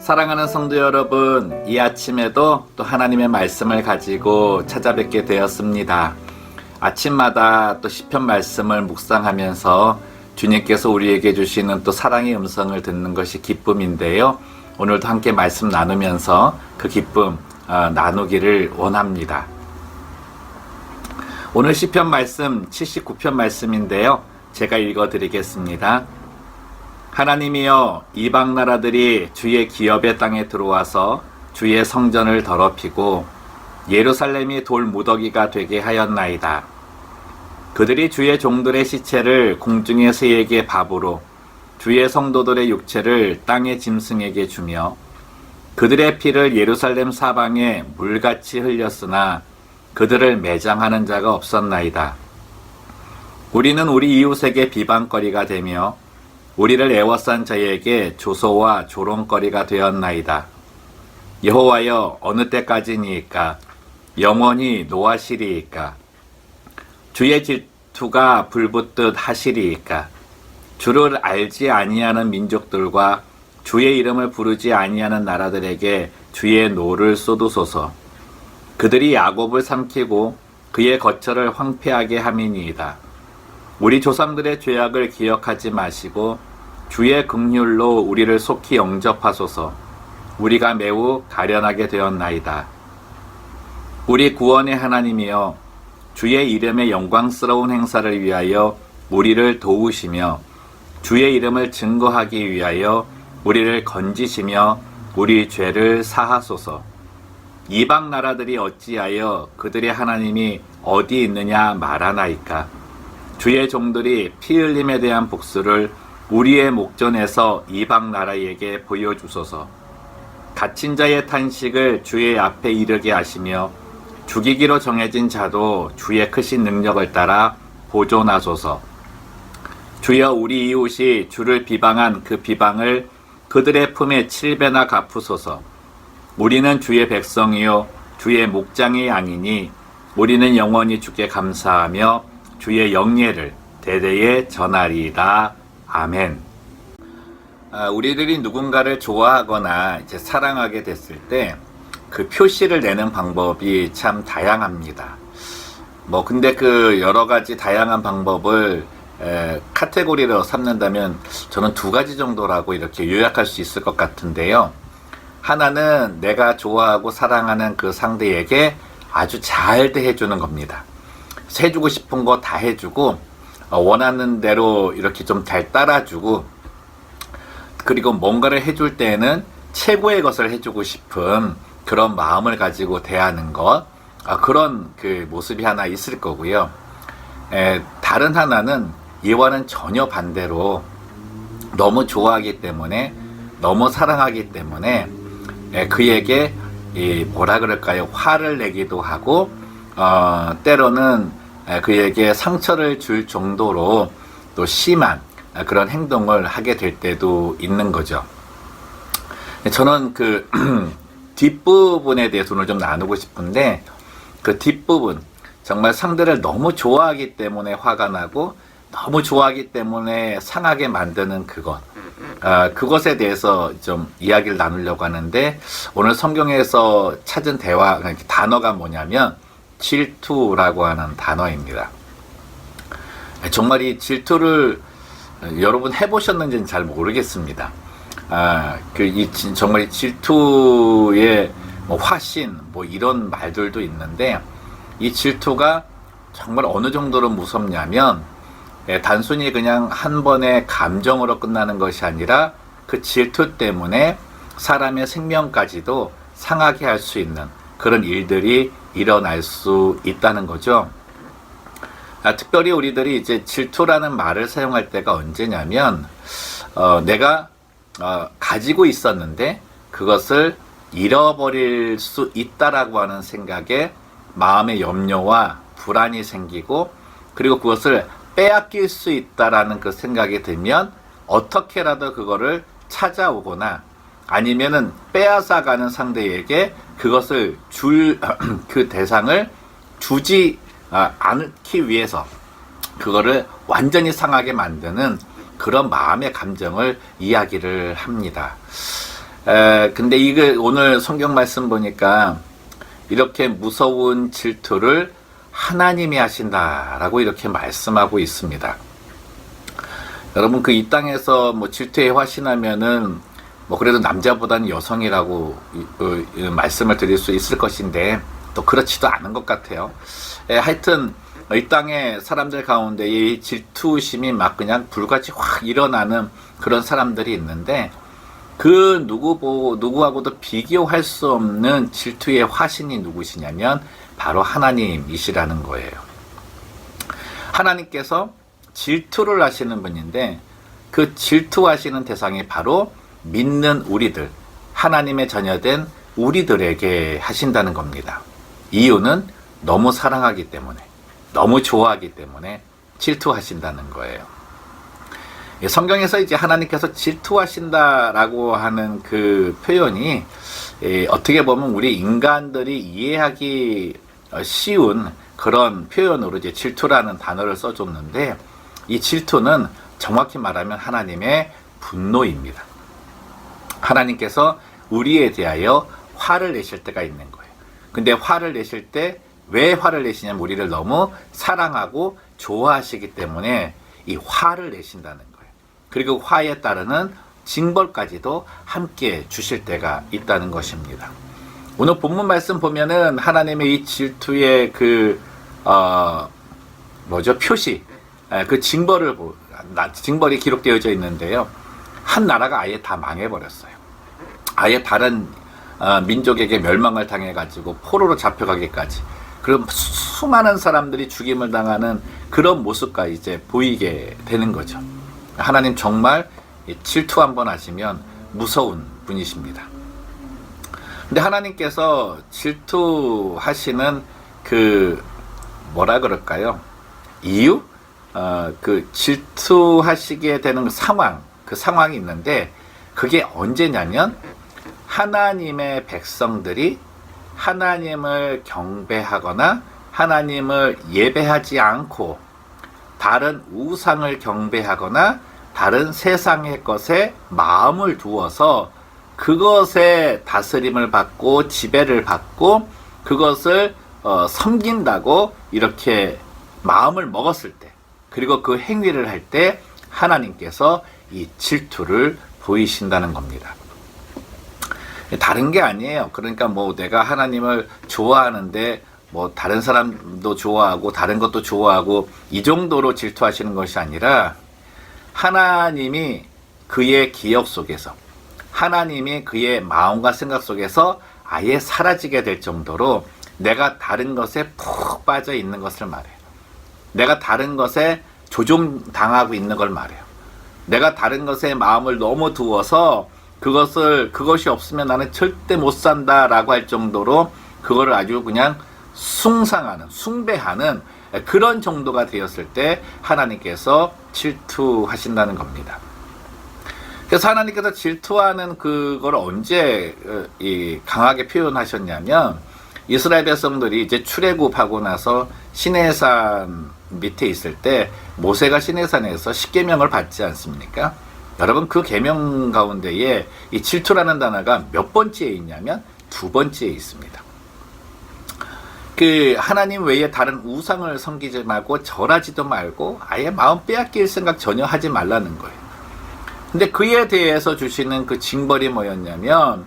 사랑하는 성도 여러분, 이 아침에도 또 하나님의 말씀을 가지고 찾아뵙게 되었습니다. 아침마다 또 시편 말씀을 묵상하면서 주님께서 우리에게 주시는 또 사랑의 음성을 듣는 것이 기쁨인데요. 오늘도 함께 말씀 나누면서 그 기쁨 나누기를 원합니다. 오늘 시편 말씀 79편 말씀인데요. 제가 읽어드리겠습니다. 하나님이여, 이방 나라들이 주의 기업의 땅에 들어와서 주의 성전을 더럽히고 예루살렘이 돌 무더기가 되게 하였나이다. 그들이 주의 종들의 시체를 공중의 새에게 밥으로, 주의 성도들의 육체를 땅의 짐승에게 주며 그들의 피를 예루살렘 사방에 물같이 흘렸으나 그들을 매장하는 자가 없었나이다. 우리는 우리 이웃에게 비방거리가 되며 우리를 애워싼 자에게 조소와 조롱거리가 되었나이다. 여호와여, 어느 때까지니이까? 영원히 노하시리이까? 주의 질투가 불붙듯 하시리이까? 주를 알지 아니하는 민족들과 주의 이름을 부르지 아니하는 나라들에게 주의 노를 쏟으소서. 그들이 야곱을 삼키고 그의 거처를 황폐하게 함이니이다. 우리 조상들의 죄악을 기억하지 마시고 주의 긍휼로 우리를 속히 영접하소서. 우리가 매우 가련하게 되었나이다. 우리 구원의 하나님이여, 주의 이름의 영광스러운 행사를 위하여 우리를 도우시며 주의 이름을 증거하기 위하여 우리를 건지시며 우리 죄를 사하소서. 이방 나라들이 어찌하여 그들의 하나님이 어디 있느냐 말하나이까? 주의 종들이 피 흘림에 대한 복수를 우리의 목전에서 이방 나라에게 보여주소서. 갇힌 자의 탄식을 주의 앞에 이르게 하시며 죽이기로 정해진 자도 주의 크신 능력을 따라 보존하소서. 주여, 우리 이웃이 주를 비방한 그 비방을 그들의 품에 7배나 갚으소서. 우리는 주의 백성이요 주의 목장의 양이니 우리는 영원히 주께 감사하며 주의 영예를 대대에 전하리이다. 아멘. 우리들이 누군가를 좋아하거나 이제 사랑하게 됐을 때 그 표시를 내는 방법이 참 다양합니다. 근데 그 여러 가지 다양한 방법을 카테고리로 삼는다면 저는 2가지 정도라고 이렇게 요약할 수 있을 것 같은데요. 하나는 내가 좋아하고 사랑하는 그 상대에게 아주 잘 대해주는 겁니다. 해주고 싶은 거 다 해주고 원하는 대로 이렇게 좀 잘 따라주고, 그리고 뭔가를 해줄 때에는 최고의 것을 해주고 싶은 그런 마음을 가지고 대하는 것, 그런 그 모습이 하나 있을 거고요. 다른 하나는 이와는 전혀 반대로 너무 좋아하기 때문에, 너무 사랑하기 때문에 그에게 뭐라 그럴까요? 화를 내기도 하고 때로는 그에게 상처를 줄 정도로 또 심한 그런 행동을 하게 될 때도 있는 거죠. 저는 그 뒷부분에 대해서 오늘 좀 나누고 싶은데, 그 뒷부분, 정말 상대를 너무 좋아하기 때문에 화가 나고 너무 좋아하기 때문에 상하게 만드는 그것에 대해서 좀 이야기를 나누려고 하는데, 오늘 성경에서 찾은 단어가 뭐냐면 질투라고 하는 단어입니다. 정말 이 질투를 여러분 해보셨는지는 잘 모르겠습니다. 정말 질투의 화신 이런 말들도 있는데, 이 질투가 정말 어느 정도로 무섭냐면 단순히 그냥 한 번의 감정으로 끝나는 것이 아니라 그 질투 때문에 사람의 생명까지도 상하게 할 수 있는 그런 일들이 일어날 수 있다는 거죠. 특별히 우리들이 이제 질투라는 말을 사용할 때가 언제냐면, 내가 가지고 있었는데 그것을 잃어버릴 수 있다라고 하는 생각에 마음의 염려와 불안이 생기고, 그리고 그것을 빼앗길 수 있다라는 그 생각이 들면 어떻게라도 그거를 찾아오거나 아니면은 빼앗아가는 상대에게 그것을 그 대상을 주지 않기 위해서 그거를 완전히 상하게 만드는 그런 마음의 감정을 이야기를 합니다. 근데 이거 오늘 성경 말씀 보니까 이렇게 무서운 질투를 하나님이 하신다라고 이렇게 말씀하고 있습니다. 여러분 그 이 땅에서 뭐 질투에 화신하면은 뭐 그래도 남자보다는 여성이라고 말씀을 드릴 수 있을 것인데 또 그렇지도 않은 것 같아요. 하여튼 이 땅의 사람들 가운데 이 질투심이 막 그냥 불같이 확 일어나는 그런 사람들이 있는데 그 누구하고도 비교할 수 없는 질투의 화신이 누구시냐면 바로 하나님이시라는 거예요. 하나님께서 질투를 하시는 분인데 그 질투하시는 대상이 바로 믿는 우리들, 하나님의 자녀된 우리들에게 하신다는 겁니다. 이유는 너무 사랑하기 때문에, 너무 좋아하기 때문에 질투하신다는 거예요. 성경에서 이제 하나님께서 질투하신다라고 하는 그 표현이 어떻게 보면 우리 인간들이 이해하기 쉬운 그런 표현으로 이제 질투라는 단어를 써줬는데 이 질투는 정확히 말하면 하나님의 분노입니다. 하나님께서 우리에 대하여 화를 내실 때가 있는 거예요. 근데 화를 내실 때 왜 화를 내시냐면 우리를 너무 사랑하고 좋아하시기 때문에 이 화를 내신다는 거예요. 그리고 화에 따르는 징벌까지도 함께 주실 때가 있다는 것입니다. 오늘 본문 말씀 보면은 하나님의 이 질투의 표시, 그 징벌이 기록되어져 있는데요. 한 나라가 아예 다 망해버렸어요. 아예 다른 민족에게 멸망을 당해가지고 포로로 잡혀가기까지. 그럼 수많은 사람들이 죽임을 당하는 그런 모습까지 이제 보이게 되는 거죠. 하나님 정말 질투 한번 하시면 무서운 분이십니다. 근데 하나님께서 질투하시는 뭐라 그럴까요? 이유? 그 질투하시게 되는 상황, 그 상황이 있는데 그게 언제냐면 하나님의 백성들이 하나님을 경배하거나 하나님을 예배하지 않고 다른 우상을 경배하거나 다른 세상의 것에 마음을 두어서 그것에 다스림을 받고 지배를 받고 그것을 섬긴다고 이렇게 마음을 먹었을 때 그리고 그 행위를 할 때 하나님께서 이 질투를 보이신다는 겁니다. 다른 게 아니에요. 그러니까 뭐 내가 하나님을 좋아하는데 뭐 다른 사람도 좋아하고 다른 것도 좋아하고 이 정도로 질투하시는 것이 아니라 하나님이 그의 기억 속에서 하나님이 그의 마음과 생각 속에서 아예 사라지게 될 정도로 내가 다른 것에 푹 빠져 있는 것을 말해요. 내가 다른 것에 조종당하고 있는 걸 말해요. 내가 다른 것에 마음을 너무 두어서 그것이 없으면 나는 절대 못 산다라고 할 정도로 그거를 아주 그냥 숭배하는 그런 정도가 되었을 때 하나님께서 질투하신다는 겁니다. 그래서 하나님께서 질투하는 그걸 언제 강하게 표현하셨냐면 이스라엘 백성들이 이제 출애굽하고 나서 시내산 밑에 있을 때 모세가 시내산에서 십계명을 받지 않습니까? 여러분 그 계명 가운데에 이 질투라는 단어가 몇 번째에 있냐면 2번째에 있습니다. 그 하나님 외에 다른 우상을 섬기지 말고 절하지도 말고 아예 마음 빼앗길 생각 전혀 하지 말라는 거예요. 근데 그에 대해서 주시는 그 징벌이 뭐였냐면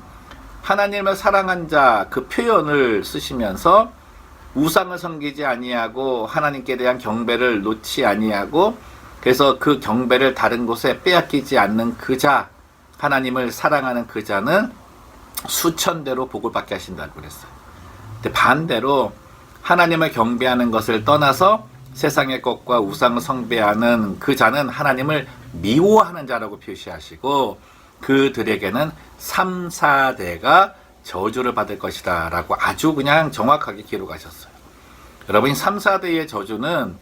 하나님을 사랑한 자 그 표현을 쓰시면서 우상을 섬기지 아니하고 하나님께 대한 경배를 놓지 아니하고 그래서 그 경배를 다른 곳에 빼앗기지 않는 그 자, 하나님을 사랑하는 그 자는 수천대로 복을 받게 하신다고 그랬어요. 근데 반대로 하나님을 경배하는 것을 떠나서 세상의 것과 우상을 숭배하는 그 자는 하나님을 미워하는 자라고 표시하시고 그들에게는 3, 4대가 저주를 받을 것이다 라고 아주 그냥 정확하게 기록하셨어요. 여러분 3, 4대의 저주는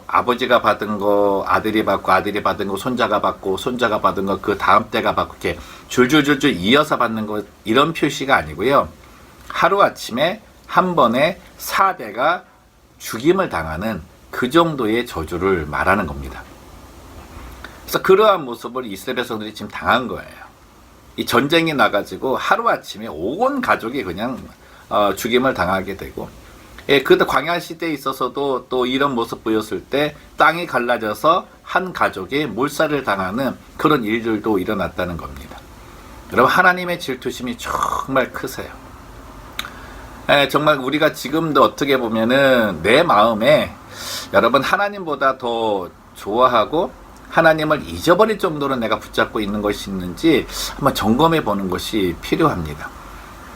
아버지가 받은 거 아들이 받은 거 손자가 받고 손자가 받은 거 그 다음 때가 받고 이렇게 줄줄줄줄 이어서 받는 거 이런 표시가 아니고요. 하루아침에 한 번에 4대가 죽임을 당하는 그 정도의 저주를 말하는 겁니다. 그래서 그러한 모습을 이스라엘 백성들이 지금 당한 거예요. 이 전쟁이 나가지고 하루아침에 온 가족이 그냥 죽임을 당하게 되고, 예, 그때 광야 시대에 있어서도 또 이런 모습 보였을 때 땅이 갈라져서 한 가족이 몰살을 당하는 그런 일들도 일어났다는 겁니다. 여러분, 하나님의 질투심이 정말 크세요. 예, 정말 우리가 지금도 어떻게 보면은 내 마음에 여러분 하나님보다 더 좋아하고 하나님을 잊어버릴 정도로 내가 붙잡고 있는 것이 있는지 한번 점검해 보는 것이 필요합니다.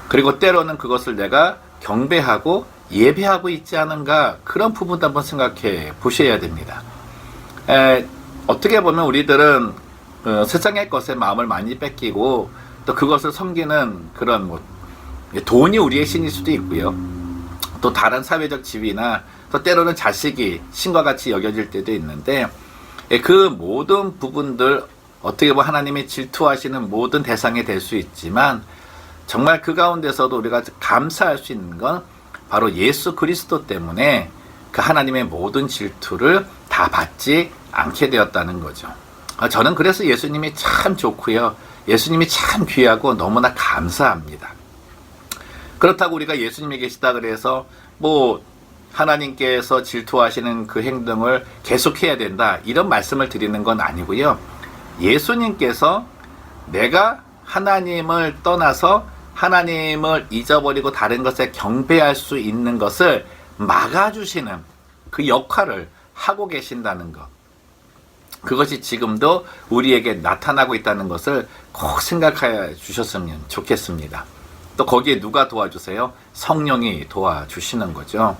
그리고 때로는 그것을 내가 경배하고 예배하고 있지 않은가, 그런 부분도 한번 생각해 보셔야 됩니다. 어떻게 보면 우리들은 세상의 것에 마음을 많이 뺏기고 또 그것을 섬기는 그런 돈이 우리의 신일 수도 있고요. 또 다른 사회적 지위나 또 때로는 자식이 신과 같이 여겨질 때도 있는데, 그 모든 부분들 어떻게 보면 하나님이 질투하시는 모든 대상이 될 수 있지만, 정말 그 가운데서도 우리가 감사할 수 있는 건 바로 예수 그리스도 때문에 그 하나님의 모든 질투를 다 받지 않게 되었다는 거죠. 저는 그래서 예수님이 참 좋고요, 예수님이 참 귀하고 너무나 감사합니다. 그렇다고 우리가 예수님이 계시다 그래서 하나님께서 질투하시는 그 행동을 계속해야 된다, 이런 말씀을 드리는 건 아니고요. 예수님께서 내가 하나님을 떠나서 하나님을 잊어버리고 다른 것에 경배할 수 있는 것을 막아주시는 그 역할을 하고 계신다는 것, 그것이 지금도 우리에게 나타나고 있다는 것을 꼭 생각해 주셨으면 좋겠습니다. 또 거기에 누가 도와주세요? 성령이 도와주시는 거죠.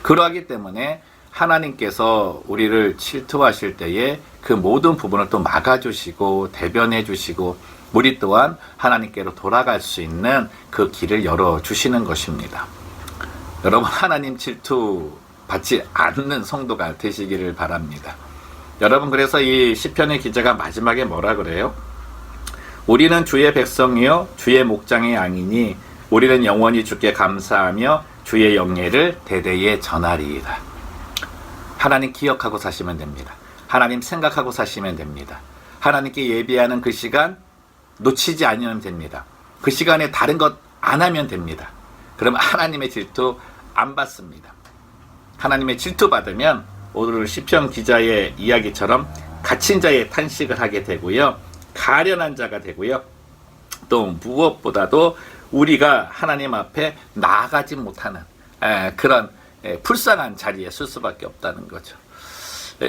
그러하기 때문에 하나님께서 우리를 질투하실 때에 그 모든 부분을 또 막아주시고 대변해 주시고, 우리 또한 하나님께로 돌아갈 수 있는 그 길을 열어주시는 것입니다. 여러분, 하나님 질투 받지 않는 성도가 되시기를 바랍니다. 여러분, 그래서 이 시편의 기자가 마지막에 뭐라 그래요? 우리는 주의 백성이요 주의 목장의 양이니 우리는 영원히 주께 감사하며 주의 영예를 대대에 전하리이다. 하나님 기억하고 사시면 됩니다. 하나님 생각하고 사시면 됩니다. 하나님께 예배하는 그 시간 놓치지 않으면 됩니다. 그 시간에 다른 것 안 하면 됩니다. 그러면 하나님의 질투 안 받습니다. 하나님의 질투 받으면 오늘 시편 기자의 이야기처럼 갇힌 자의 탄식을 하게 되고요, 가련한 자가 되고요, 또 무엇보다도 우리가 하나님 앞에 나아가지 못하는 그런 불쌍한 자리에 쓸 수밖에 없다는 거죠.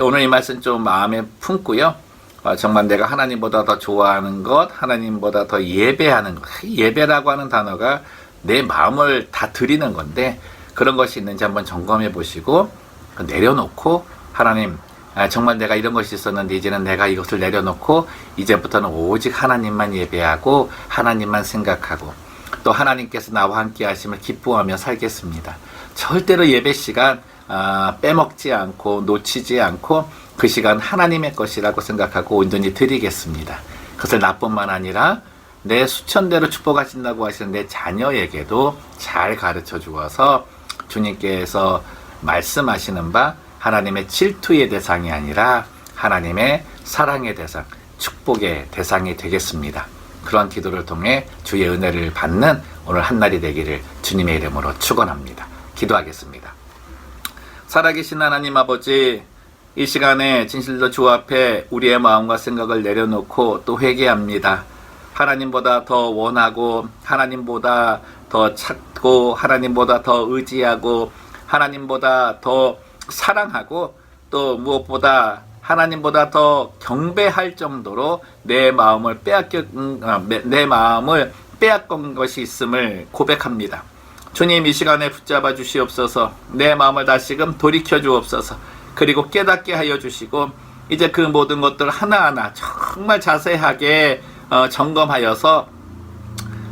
오늘 이 말씀 좀 마음에 품고요, 정말 내가 하나님보다 더 좋아하는 것, 하나님보다 더 예배하는 것, 예배라고 하는 단어가 내 마음을 다 드리는 건데, 그런 것이 있는지 한번 점검해 보시고 내려놓고, 하나님, 정말 내가 이런 것이 있었는데 이제는 내가 이것을 내려놓고 이제부터는 오직 하나님만 예배하고 하나님만 생각하고 또 하나님께서 나와 함께 하심을 기뻐하며 살겠습니다. 절대로 예배 시간 빼먹지 않고 놓치지 않고 그 시간 하나님의 것이라고 생각하고 온전히 드리겠습니다. 그것을 나뿐만 아니라 내 수천대로 축복하신다고 하시는 내 자녀에게도 잘 가르쳐 주어서 주님께서 말씀하시는 바 하나님의 질투의 대상이 아니라 하나님의 사랑의 대상, 축복의 대상이 되겠습니다. 그런 기도를 통해 주의 은혜를 받는 오늘 한날이 되기를 주님의 이름으로 축원합니다. 기도하겠습니다. 살아계신 하나님 아버지, 이 시간에 진실로 주 앞에 우리의 마음과 생각을 내려놓고 또 회개합니다. 하나님보다 더 원하고 하나님보다 더 찾고 하나님보다 더 의지하고 하나님보다 더 사랑하고 또 무엇보다 하나님보다 더 경배할 정도로 내 마음을 빼앗긴 것이 있음을 고백합니다. 주님, 이 시간에 붙잡아 주시옵소서. 내 마음을 다시금 돌이켜 주옵소서. 그리고 깨닫게 하여 주시고 이제 그 모든 것들 하나하나 정말 자세하게 점검하여서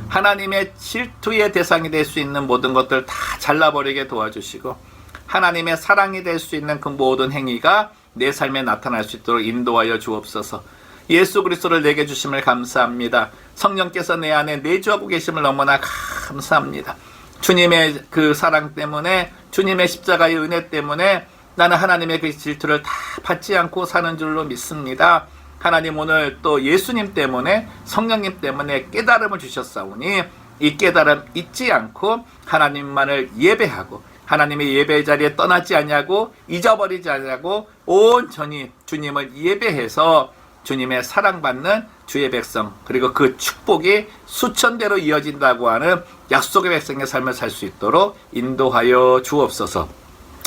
하나님의 질투의 대상이 될 수 있는 모든 것들 다 잘라버리게 도와주시고 하나님의 사랑이 될 수 있는 그 모든 행위가 내 삶에 나타날 수 있도록 인도하여 주옵소서. 예수 그리스도를 내게 주심을 감사합니다. 성령께서 내 안에 내주하고 계심을 너무나 감사합니다. 주님의 그 사랑 때문에, 주님의 십자가의 은혜 때문에 나는 하나님의 그 질투를 다 받지 않고 사는 줄로 믿습니다. 하나님 오늘 또 예수님 때문에 성령님 때문에 깨달음을 주셨사오니 이 깨달음 잊지 않고 하나님만을 예배하고 하나님의 예배 자리에 떠나지 않냐고 잊어버리지 않냐고 온전히 주님을 예배해서 주님의 사랑받는 주의 백성 그리고 그 축복이 수천대로 이어진다고 하는 약속의 백성의 삶을 살 수 있도록 인도하여 주옵소서.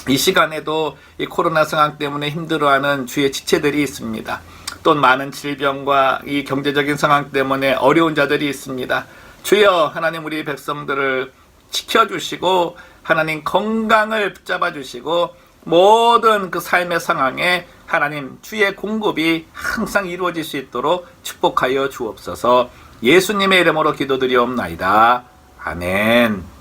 이 시간에도 이 코로나 상황 때문에 힘들어하는 주의 지체들이 있습니다. 또 많은 질병과 이 경제적인 상황 때문에 어려운 자들이 있습니다. 주여 하나님 우리 백성들을 지켜주시고 하나님 건강을 붙잡아 주시고 모든 그 삶의 상황에 하나님 주의 공급이 항상 이루어질 수 있도록 축복하여 주옵소서. 예수님의 이름으로 기도드리옵나이다. 아멘.